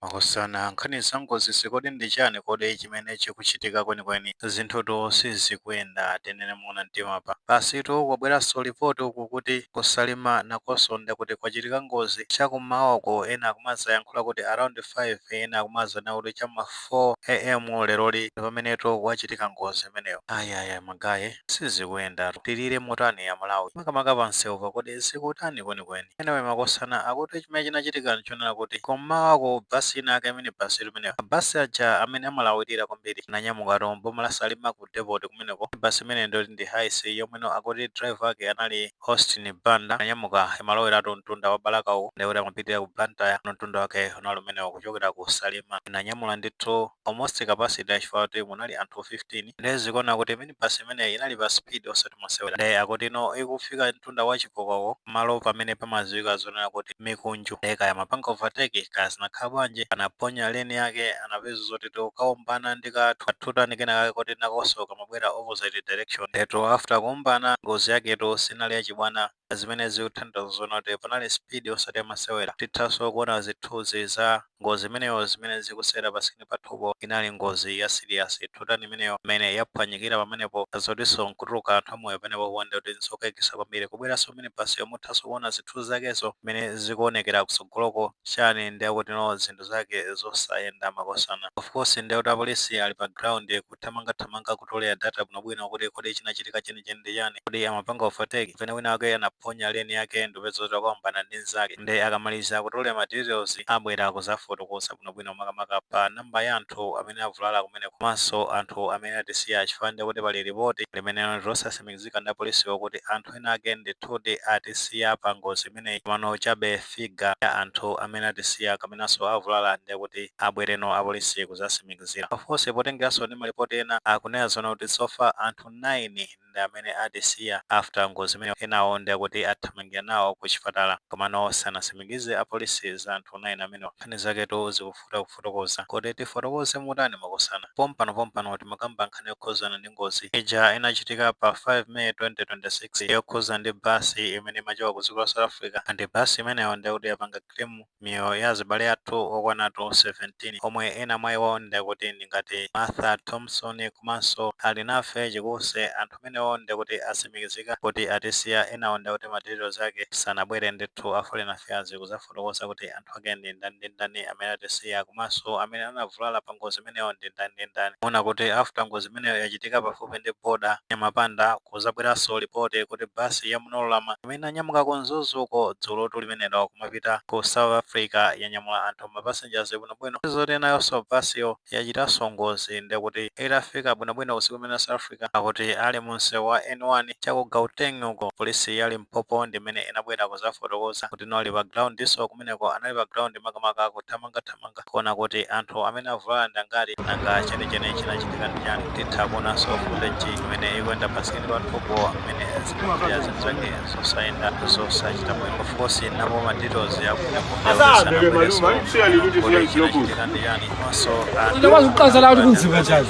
Makusana nkhani zangozi sikodi ndi chani kodi chimene chikuchitika kwenikweni zinthutu sizikuyenda tenene muona mtima pa pasitu kwabweranso ripoti uku kuti kusalima nakonso ndekuti kwachitika ngozi chakumawako ena akumazayankhula kuti around 5 ena akumazana kuti chama 4 am leroli pamenetu kwachitika ngozi imeneyo ayaya magaye sizikuyenda tilire motani ya Malawi makamaka pansewu kodi sikutani kwenikweni enawe makosana akuti chimene chinachitika nchonena kuti kumawako basi inake amene basi limeneyo basi aja amene amalawirira kwambiri nanyamuka tombo malasalima ku depot kumeneko basi imene ndoti ndi haisi yomweno akuti driver ake anali Austin Banda nanyamuka imalowera mtunda wa Balakawu ndekuti amapitira ku Blantyre mtunda wake unali umenewo kuchokera ku Salima nanyamula ndithu almost capacity yachifukwa kuti munali anthu 15 ndezikuona kuti imene basi imeneyi inali pa speed osati masewera nde akuti ino ikufika mtunda wa Chipokoko malo pamene pamaziwika zonena kuti mikunju kaya mapanga overtake kaya zinakhala bwanji anaponya lane yake anapeza zoti kaumbana ndi kathutani kenaka kuti nakonso kamabwera opposite direction ndeto after kuumbana ngozi yaketo sinali yachibwana zimene zikuthandiza zona kuti panali speed osati masewera tithaso kuona zithunzi za ngozi imeneyo zimene zikusera pasini pathupo inali ngozi ya serious thutani imeneyo imene yaphwanyikira pamenepo zotinso nkutuluka anthu amoyo pamenepo kuwanda kuti nzokayikitsa kwambiri kubweranso pamene basi muthaso kuona zithunzi zakezo zimene zikuonekera kutsogoloko chani ndi akuti no zinthu zake zosayenda makosana of course ndi kuti apolisi ali pa ground kuthamangathamanga kutolera data bwinobwino kuti kodi chinachitika chenicheni ndi chani kodi amapanga overtake pene wina wake anaponya lane yake ndipeza kuti akaumbana ndi nzake ndi akamaliza kutolera materials abwera kuzafotokoza bwinobwino makamaka pa namba ya anthu amene avulala kumene komanso anthu amene atisiya chifukwa ndi kuti pali ripoti limene losasimikizika ndi apolisiwo kuti anthu ena ake ndithudi atisiya pa ngozi imeneyi komano chabe figa ya anthu amene atisiya kamenanso avulala ndi kuti abwereno apolisi kuzasimikizira of course potengeranso ndi malipoti ena akunena zona kuti sofa anthu 9 ndi amene atisiya after ngozi imeneyo enawo ndi kuti athamangira nawo ku chipatala komano sanasimikize apolisi za anthu 9 amenewo nkhani zaketo zikufuta kufotokoza kodi tifotokoze mutani makosana pompano kuti makamba nkhani yokhuzana ndi ngozi ija inachitika pa 5 May 2026 yokhuza ndi basi imene imachoka ku dziko la South Africa ndi basi imeneyo ndi kuti yapanga claim miyoyo ya azibale athu okwanatu 17 omwe ena mwa iwo ndi kuti ndingati Martha Thompson komanso ali nafe chikuse anthu amenewo ndi kuti asimikizika kuti atisiya enawo ndi kuti materials ake sanabwere ndithu a Foreign Affairs kuzafotokoza kuti anthu ake ndi ndani amene atisiya komanso amene anavulala pa ngozi imeneyo ndi ndani ona kuti after ngozi imeneyo yachitika pafupi ndi boda Nyamapanda kuzabweranso ripoti kuti basi ya Munolama imene anyamuka konzuzuko dzulo limenelo kumapita ku South Africa yanyamula anthu mapassengers bwinobwino zoti nayonso basiyo yachitanso ngozi ndi kuti itafika bwinobwino usiku umene South Africa akuti ali munsewu wa N1 chaku Gauteng uko polisi ya Limpopo ndi imene inabwera kuzafotokoza kuti noli pa ground so kumeneko anali pa ground makamaka kuthamangathamanga kuona kuti anthu amene avulala ndangati nanga chenicheni chinachitika ndi chani titha kuonanso footage imene ikuyenda pasikini pa thupo amene zimapita zinthu zake zosayenda zosachita bwino of course napo ma details Ndakwazi ukuqaza la ukuthi kunzima njani.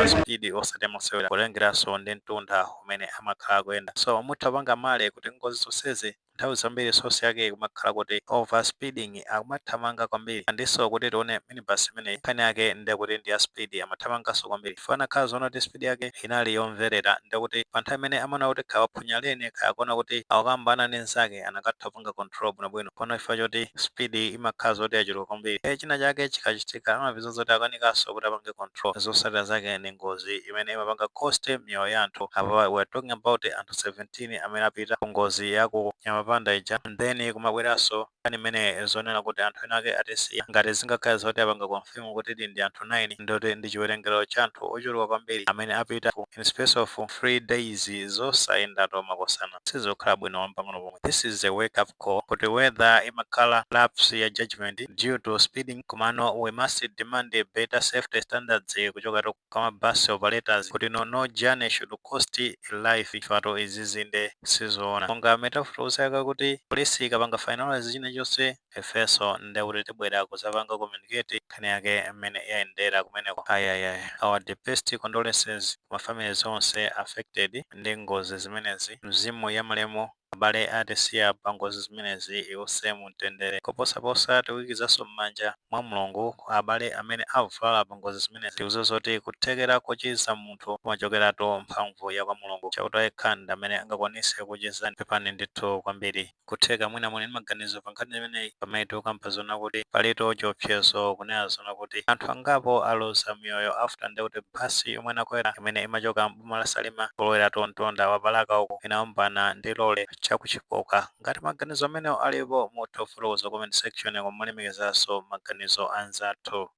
Speed osatemasewera kulengeraso ndi mtunda umene amakhala kuyenda so mutapanga male kuti ngozi zonsezi nthawi zambiri source yake kumakhala kuti overspeeding akumathamanga kwambiri ndiso kuti tione minibus imene nkhani yake ndi kuti ndi ya speed amathamanganso kwambiri fana khala zona kuti speed yake inali yomverera ndi kuti pa nthawi imene amana kuti khawaphunya lane khayakona kuti akukambana ndi nzake anakatha kupanga control bwinobwino kono ifa choti speed imakhala zoti yachuluka kwambiri china chake chikachitika amapeza zoti akanikanso kuti apange control zosalira zake ndi ngozi imene imapanga cost miyoyo ya anthu apa we're talking about anthu 17 amene apita ku ngozi yaku Nyamapanda ija then kumabweranso kani imene zonena kuti anthu ena ake atisiya ngati zingakhala zoti apanga confirm kuti ndi anthu 9 ndoti ndi chiwerengero cha anthu ochuluka kwambiri amene apita in space of 3 days zosayenda makosana sizokhala bwino pang'ono pomwe this is a wake up call kuti whether imakhala lapse ya judgment due to speeding komano we must demand better safety standards kuchoka kwa bus operators kuti no journey should cost life ifato izizinde sizoona monga metaphors yaka kuti polisi ikapanga finalize china chonse efeso ndi kuti tibwera kuzapanga communicate nkhani yake mmene yayendera kumeneko. Ayayaya, our deepest condolences kuma families onse affected ndi ngozi zimenezi. Mzimu ya malemu abale atisiya pa ngozi zimenezi iwuse mumtendere. Koposaposa tikuikizanso m'manja mwa Mulungu abale amene avulala pa ngozi zimenezi. Tikudziwa zoti kuthekera kochiza munthu kumachokeratu mphamvu ya kwa Mulungu. Chauta yekha ndi amene angakwanise kuchiza. Pepani ndithu kwambiri kutheka mwina muli maganizo pa nkhani imeneyi pamene tikukamva zona kuti palito chiopsezo kunena zona kuti anthu angapo aluza miyoyo after ndekuti basi yomwe inakwera imene imachoka mboma la Salima kulowera Tontonda wapalaka uko inaombana ndi lole chakuchipoka. Ngati maganizo amenewo alipo mutha kufotokoza comment section komwe mulemekeza maganizo anzathu.